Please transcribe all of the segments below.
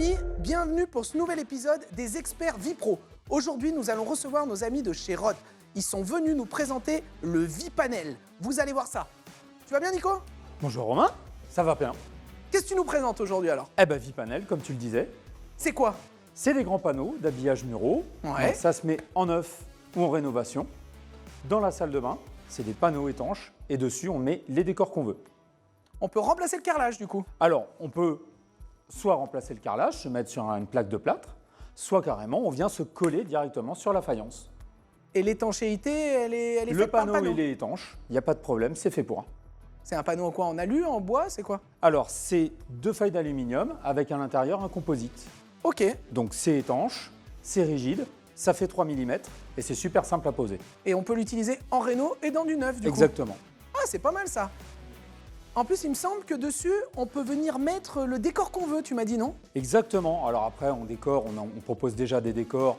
amis, bienvenue pour ce nouvel épisode des experts Vipro. Aujourd'hui, nous allons recevoir nos amis de chez Rode. Ils sont venus nous présenter le Vipanel. Vous allez voir ça. Tu vas bien, Nico? Bonjour Romain, ça va bien. Qu'est-ce que tu nous présentes aujourd'hui alors? Eh ben Vipanel, comme tu le disais, C'est quoi? c'est des grands panneaux d'habillage muraux. Ouais. Donc, ça se met en neuf ou en rénovation. Dans la salle de bain, c'est des panneaux étanches et dessus on met les décors qu'on veut. On peut remplacer le carrelage du coup. Alors on peut soit remplacer le carrelage, se mettre sur une plaque de plâtre, soit carrément on vient se coller directement sur la faïence. Et l'étanchéité, elle est Le faite par panneau il est étanche, il n'y a pas de problème, c'est fait pour. C'est un panneau en quoi? En alu, en bois, c'est quoi? Alors c'est 2 feuilles d'aluminium avec à l'intérieur un composite. Ok. Donc c'est étanche, c'est rigide, ça fait 3 mm et c'est super simple à poser. Et on peut l'utiliser en réno et dans du neuf du coup. Exactement. Ah, c'est pas mal ça. En plus, il me semble que dessus, on peut venir mettre le décor qu'on veut, tu m'as dit, non? Exactement. Alors après, on décore, on propose déjà des décors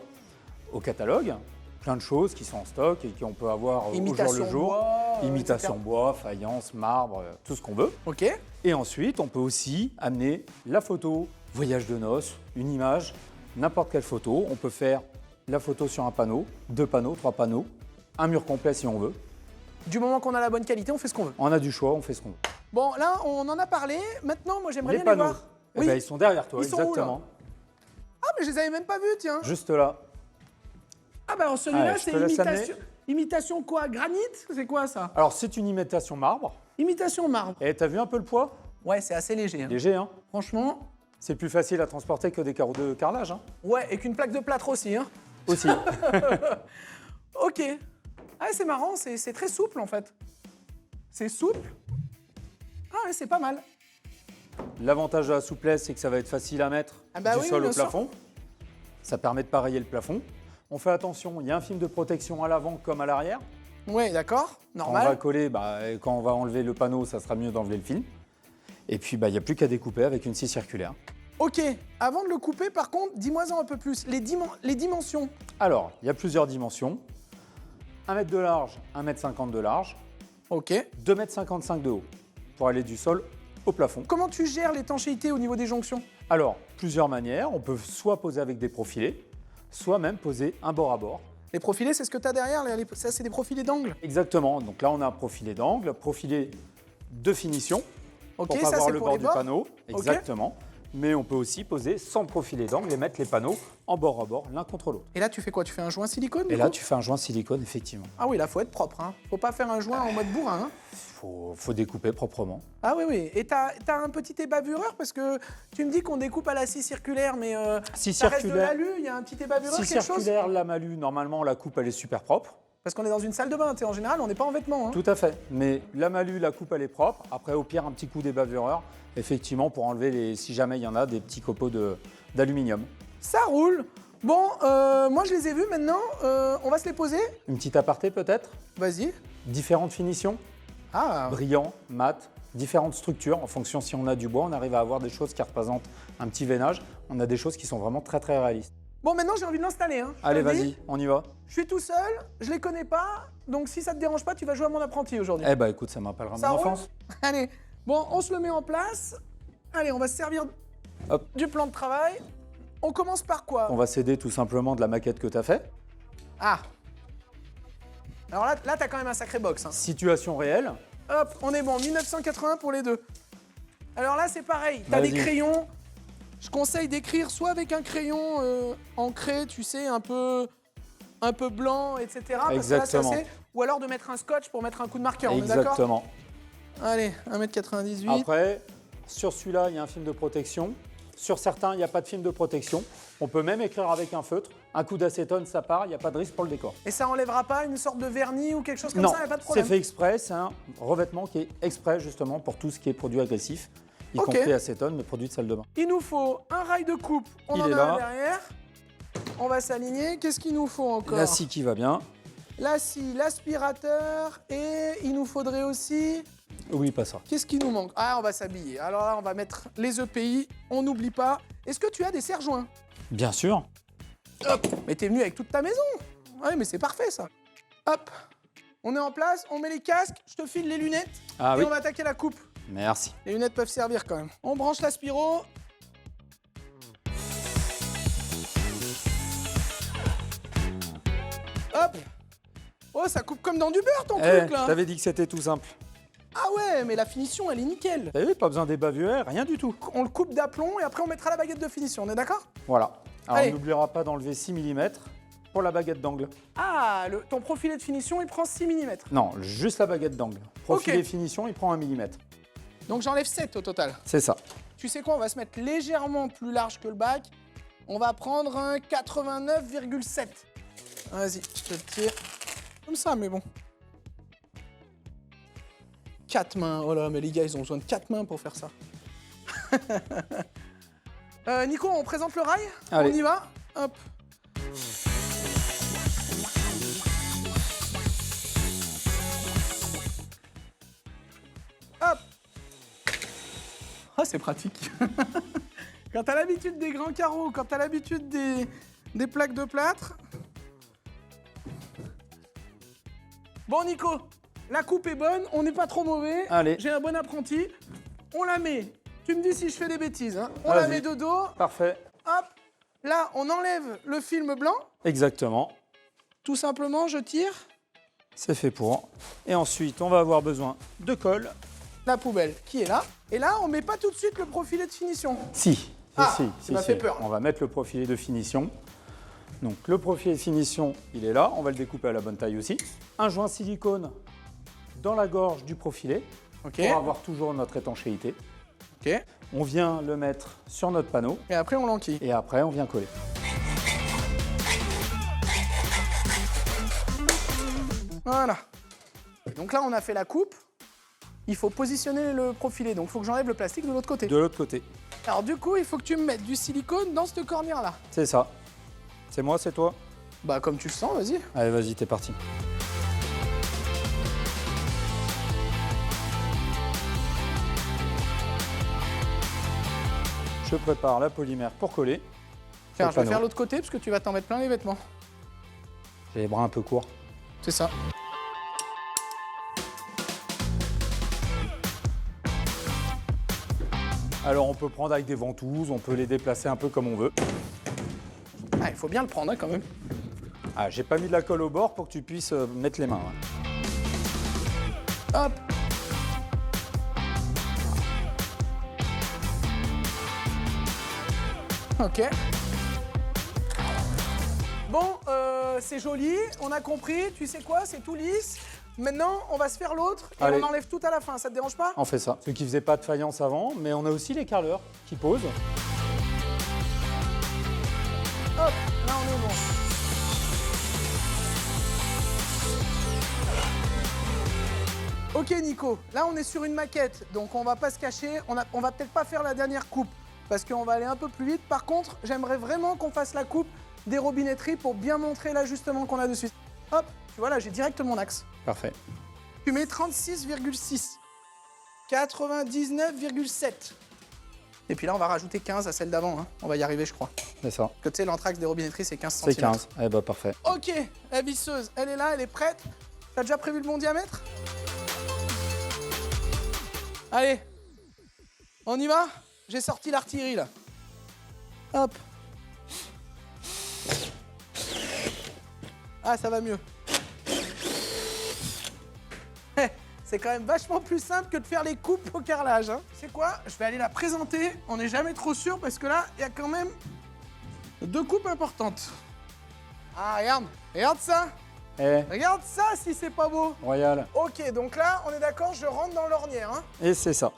au catalogue, plein de choses qui sont en stock et qu'on peut avoir au jour Imitation le jour. bois, Imitation etc. bois, faïence, marbre, tout ce qu'on veut. Ok. Et ensuite, on peut aussi amener la photo, voyage de noces, une image, n'importe quelle photo. On peut faire la photo sur un panneau, 2 panneaux, 3 panneaux, un mur complet si on veut. Du moment qu'on a la bonne qualité, on fait ce qu'on veut. On a du choix, on fait ce qu'on veut. Bon, là, on en a parlé. Maintenant, moi, j'aimerais Les bien les panneaux, voir. eh Oui. ben, ils sont derrière toi, Ils sont où, là? exactement. Ah, mais je les avais même pas vus, tiens. Juste là. Ah, bah, alors celui-là, Ouais, je c'est te laisse imitation. Imitation quoi? Granit? C'est quoi ça? Alors, c'est une imitation marbre. Imitation marbre. Et t'as vu un peu le poids? Ouais, c'est assez léger. Hein. Léger, hein? Franchement, C'est plus facile à transporter que des carreaux de carrelage, hein? ouais, et qu'une plaque de plâtre aussi. Hein. Aussi. Ok. Ah, c'est marrant, c'est très souple en fait. C'est souple. Ah, ouais, c'est pas mal. L'avantage de la souplesse, c'est que ça va être facile à mettre Ah bah du oui, sol bien au sûr. plafond. Ça permet de pareiller le plafond. On fait attention, il y a un film de protection à l'avant comme à l'arrière. Ouais, d'accord, Quand on va normal. coller, quand on va enlever le panneau, ça sera mieux d'enlever le film. Et puis, il n'y a plus qu'à découper avec une scie circulaire. Ok, avant de le couper, par contre, dis-moi-en un peu plus. Les dimensions. Alors, il y a plusieurs dimensions. 1 mètre de large, 1,50 m de large, Ok. 2,55 m de haut, pour aller du sol au plafond. Comment tu gères l'étanchéité au niveau des jonctions? Alors, plusieurs manières. On peut soit poser avec des profilés, soit même poser un bord à bord. Les profilés, c'est ce que tu as derrière. Ça, c'est des profilés d'angle. Exactement. Donc là, on a un profilé d'angle, profilé de finition, Ok, pour pas ça, voir c'est le pour bord les du bords. panneau. Ok. Exactement. Mais on peut aussi poser sans profilé d'angle et mettre les panneaux en bord à bord, l'un contre l'autre. Et là, tu fais quoi? Tu fais un joint silicone? Et du là, coup tu fais un joint silicone, effectivement. Ah oui, là, faut être propre. Hein. Faut pas faire un joint en mode bourrin. Hein. Faut découper proprement. Ah oui, oui. Et t'as un petit ébavureur parce que tu me dis qu'on découpe à la scie circulaire, mais Scie ça reste de circulaire. l'alu, il y a un petit ébavureur, Si quelque chose? circulaire, la malu, normalement, la coupe, elle est super propre. Parce qu'on est dans une salle de bain, tu sais, en général, on n'est pas en vêtements. Hein. Tout à fait. Mais la malu, la coupe, elle est propre. Après, au pire, un petit coup d'ébavureur, effectivement, pour enlever, si jamais il y en a, des petits copeaux d'aluminium. Ça roule. Bon, moi je les ai vus maintenant, on va se les poser. Une petite aparté, peut-être. Vas-y. Différentes finitions, Ah, brillant, mat, différentes structures. En fonction, si on a du bois, on arrive à avoir des choses qui représentent un petit veinage. On a des choses qui sont vraiment très, très réalistes. bon, maintenant j'ai envie de l'installer. Hein. Je te Allez, le dis. vas-y, on y va. Je suis tout seul, je les connais pas, donc si ça te dérange pas, tu vas jouer à mon apprenti aujourd'hui. Eh ben, écoute, ça m'appellera Ça mon roule enfance. Allez, bon, on se le met en place. Allez, on va se servir Hop. du plan de travail. On commence par quoi? On va s'aider tout simplement de la maquette que tu as fait. Ah. Alors là, t'as quand même un sacré box. Hein. Situation réelle. Hop, on est bon, 1980 pour les deux. Alors là, c'est pareil, t'as des Vas-y. crayons. Je conseille d'écrire soit avec un crayon ancré, tu sais, un peu blanc, etc. Parce que là, Exactement. ça, ou alors de mettre un scotch pour mettre un coup de marqueur, on est d'accord? Exactement. Allez, 1,98 m. Après, sur celui-là, il y a un film de protection. Sur certains, il n'y a pas de film de protection. On peut même écrire avec un feutre. Un coup d'acétone, ça part, il n'y a pas de risque pour le décor. Et ça enlèvera pas une sorte de vernis ou quelque chose comme Non, ça, y a pas de c'est problème. fait exprès. C'est un revêtement qui est exprès justement pour tout ce qui est produit agressif, y Ok. compris acétone, mais produit de salle de bain. Il nous faut un rail de coupe, on Il en est a là. un derrière. On va s'aligner. Qu'est-ce qu'il nous faut encore? La scie qui va bien. La scie, l'aspirateur et il nous faudrait aussi... Oui, pas ça. Qu'est-ce qui nous manque? Ah, on va s'habiller. Alors là, on va mettre les EPI, on n'oublie pas. Est-ce que tu as des serre-joints? Bien sûr. Hop. Mais t'es venu avec toute ta maison. Ouais, mais c'est parfait ça. Hop. On est en place, on met les casques, je te file les lunettes Ah et oui. on va attaquer la coupe. Merci. Les lunettes peuvent servir quand même. On branche l'aspiro. Hop. Oh, ça coupe comme dans du beurre ton Eh, truc je là. t'avais dit que c'était tout simple. Ah ouais, mais la finition, elle est nickel. T'as vu, pas besoin des bavures, rien du tout. On le coupe d'aplomb et après on mettra la baguette de finition, on est d'accord? Voilà. Alors Allez. on n'oubliera pas d'enlever 6 mm pour la baguette d'angle. Ah, ton profilet de finition, il prend 6 mm. Non, juste la baguette d'angle. Profilé Ok. finition, il prend 1 mm. Donc j'enlève 7 au total. C'est ça. Tu sais quoi, on va se mettre légèrement plus large que le bac. On va prendre un 89,7. Vas-y, je te le tire. Comme ça, mais bon. 4 mains. Oh là, mais les gars, ils ont besoin de 4 mains pour faire ça. Nico, on présente le rail? Allez. On y va? Hop. Hop. Ah, c'est pratique. Quand t'as l'habitude des grands carreaux, quand t'as l'habitude des plaques de plâtre. Bon, Nico, la coupe est bonne, on n'est pas trop mauvais. Allez. J'ai un bon apprenti. On la met. Tu me dis si je fais des bêtises. Hein. On la Vas-y. met de dos. Parfait. Hop. Là, on enlève le film blanc. Exactement. Tout simplement, je tire C'est fait pour. Et ensuite, on va avoir besoin de colle. la poubelle qui est là. Et là, on met pas tout de suite le profilet de finition. Si. Ah, si, ça m'a fait peur. On va mettre le profilet de finition. Donc le profilet de finition, il est là. On va le découper à la bonne taille aussi. Un joint silicone dans la gorge du profilet Ok. pour avoir toujours notre étanchéité. Ok. On vient le mettre sur notre panneau Et après, on l'enquille. et après on vient coller. Voilà. Donc là, on a fait la coupe. Il faut positionner le profilet. Donc, il faut que j'enlève le plastique de l'autre côté. De l'autre côté. Alors, du coup, il faut que tu me mettes du silicone dans cette cornière-là. C'est ça. C'est moi, c'est toi. Bah, comme tu le sens, vas-y. Allez, vas-y, t'es parti. Je prépare la polymère pour coller. Tiens, Sur je vais le faire panneau. l'autre côté parce que tu vas t'en mettre plein les vêtements. J'ai les bras un peu courts. C'est ça. Alors on peut prendre avec des ventouses, on peut les déplacer un peu comme on veut. Ah, il faut bien le prendre hein, quand même. Ah, j'ai pas mis de la colle au bord pour que tu puisses mettre les mains. Hop. Ok. Bon, c'est joli, on a compris. Tu sais quoi, c'est tout lisse. Maintenant, on va se faire l'autre et Allez. on enlève tout à la fin. Ça te dérange pas? On fait ça. Ceux qui faisaient pas de faïence avant, mais on a aussi les carreleurs qui posent. Hop, là on est bon. Ok Nico, là on est sur une maquette, donc on va pas se cacher, on va peut-être pas faire la dernière coupe, parce qu'on va aller un peu plus vite. Par contre, j'aimerais vraiment qu'on fasse la coupe des robinetteries pour bien montrer l'ajustement qu'on a dessus. Hop, tu vois là j'ai direct mon axe. Parfait. Tu mets 36,6, 99,7. Et puis là on va rajouter 15 à celle d'avant, hein. On va y arriver je crois. C'est ça. Que tu sais l'entraxe des robinetteries c'est 15 C'est cm. 15. Eh ben parfait. Ok, la visseuse, elle est là, elle est prête. T'as déjà prévu le bon diamètre? Allez, on y va? J'ai sorti l'artillerie là. Hop. Ah, ça va mieux. C'est quand même vachement plus simple que de faire les coupes au carrelage. Hein. C'est quoi? Je vais aller la présenter. On n'est jamais trop sûr parce que là, il y a quand même 2 coupes importantes. Ah, regarde, regarde ça. Eh, Regarde ça si c'est pas beau. royal. Ok, donc là, on est d'accord, je rentre dans l'ornière. Hein. Et c'est ça.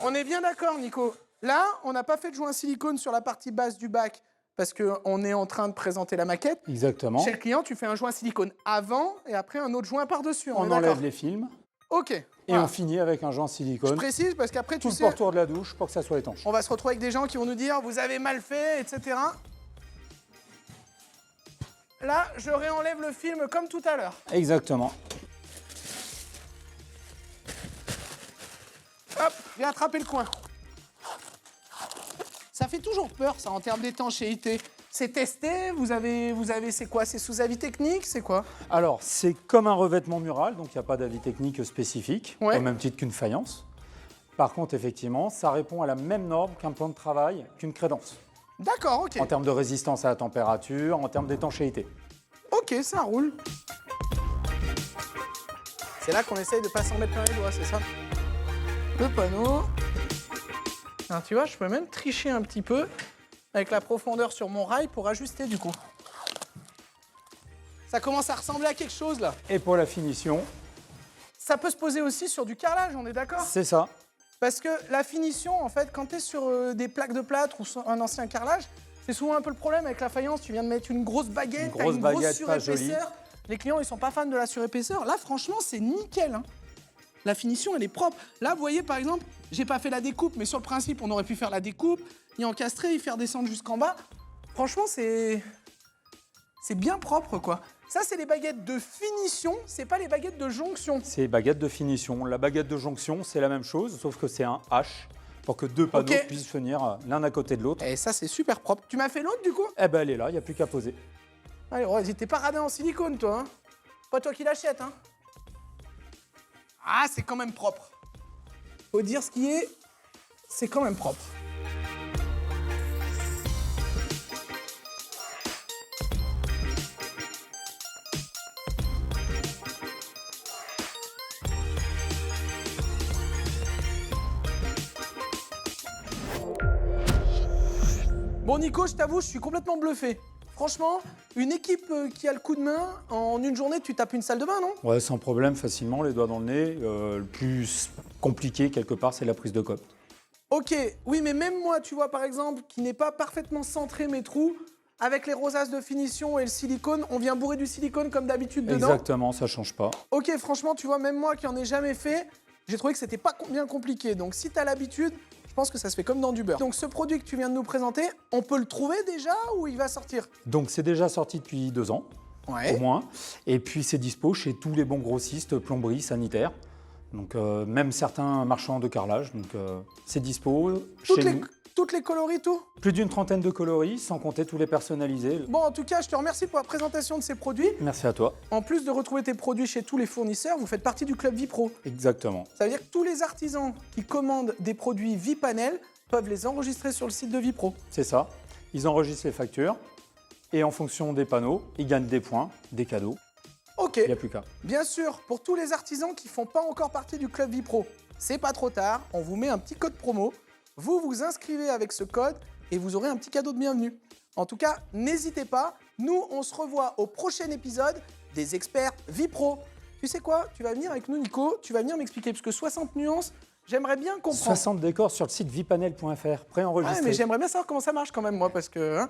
On est bien d'accord, Nico. Là, on n'a pas fait de joint silicone sur la partie basse du bac parce qu'on est en train de présenter la maquette. Exactement. Chez le client, tu fais un joint silicone avant et après un autre joint par-dessus. On est d'accord? enlève les films Ok. et voilà. on finit avec un joint Je silicone précise parce qu'après, tout tu le sais, pourtour de la douche pour que ça soit étanche. on va se retrouver avec des gens qui vont nous dire « vous avez mal fait », etc. Là, je réenlève le film comme tout à l'heure. Exactement. Hop, viens attraper le coin. Ça fait toujours peur, ça, en termes d'étanchéité. C'est testé, vous avez c'est quoi? C'est sous avis technique, c'est quoi? Alors, c'est comme un revêtement mural, donc il n'y a pas d'avis technique spécifique, Ouais. au même titre qu'une faïence. Par contre, effectivement, ça répond à la même norme qu'un plan de travail, qu'une crédence. D'accord, ok. En termes de résistance à la température, en termes d'étanchéité. Ok, ça roule. C'est là qu'on essaye de pas s'en mettre plein les doigts, c'est ça? Le panneau. Alors, tu vois, je peux même tricher un petit peu avec la profondeur sur mon rail pour ajuster du coup. Ça commence à ressembler à quelque chose là. Et pour la finition, Ça peut se poser aussi sur du carrelage, on est d'accord? c'est ça. Parce que la finition, en fait, quand tu es sur des plaques de plâtre ou sur un ancien carrelage, c'est souvent un peu le problème avec la faïence. Tu viens de mettre une grosse baguette, t'as une grosse pas jolie. surépaisseur. Les clients, ils sont pas fans de la surépaisseur. Là, franchement, c'est nickel, hein. La finition, elle est propre. Là, vous voyez, par exemple, j'ai pas fait la découpe, mais sur le principe, on aurait pu faire la découpe, y encastrer, y faire descendre jusqu'en bas. Franchement, c'est bien propre, quoi. Ça, c'est les baguettes de finition, c'est pas les baguettes de jonction. C'est baguette de finition. La baguette de jonction, c'est la même chose, sauf que c'est un H pour que deux panneaux Ok. puissent venir l'un à côté de l'autre. Et ça, c'est super propre. Tu m'as fait l'autre, du coup? Eh ben, elle est là, il n'y a plus qu'à poser. Allez, Rose, t'es pas radin en silicone, toi, hein? Pas toi qui l'achètes, hein? Ah, c'est quand même propre. Faut dire ce qui est, c'est quand même propre. Bon, Nico, je t'avoue, je suis complètement bluffé. Franchement, une équipe qui a le coup de main, en une journée, tu tapes une salle de bain, non? Ouais, sans problème, facilement, les doigts dans le nez. Le plus compliqué, quelque part, c'est la prise de cope. Ok, oui, mais même moi, tu vois, par exemple, qui n'ai pas parfaitement centré mes trous, avec les rosasses de finition et le silicone, on vient bourrer du silicone comme d'habitude dedans. Exactement, ça change pas. Ok, franchement, tu vois, même moi qui en ai jamais fait, j'ai trouvé que c'était pas bien compliqué. Donc si t'as l'habitude, je pense que ça se fait comme dans du beurre. Donc ce produit que tu viens de nous présenter, on peut le trouver déjà ou il va sortir? Donc, c'est déjà sorti depuis 2 ans, au moins. Et puis, c'est dispo chez tous les bons grossistes, plomberies, sanitaires. Donc, même certains marchands de carrelage. Donc, c'est dispo chez nous. Toutes les coloris, tout? Plus d'une trentaine de coloris, sans compter tous les personnalisés. Bon, en tout cas, je te remercie pour la présentation de ces produits. Merci à toi. En plus de retrouver tes produits chez tous les fournisseurs, vous faites partie du club Vipro. Exactement. Ça veut dire que tous les artisans qui commandent des produits Vipanel peuvent les enregistrer sur le site de Vipro. C'est ça. Ils enregistrent les factures. Et en fonction des panneaux, ils gagnent des points, des cadeaux. Ok. Il n'y a plus qu'à. Bien sûr, pour tous les artisans qui font pas encore partie du club Vipro, c'est pas trop tard, on vous met un petit code promo. Vous vous inscrivez avec ce code et vous aurez un petit cadeau de bienvenue. En tout cas, n'hésitez pas, nous on se revoit au prochain épisode des experts Vipro. Tu sais quoi? Tu vas venir avec nous, Nico, tu vas venir m'expliquer, parce que 60 nuances, j'aimerais bien comprendre. 60 décors sur le site vipanel.fr, préenregistré. Ah, mais j'aimerais bien savoir comment ça marche quand même, moi, parce que... hein.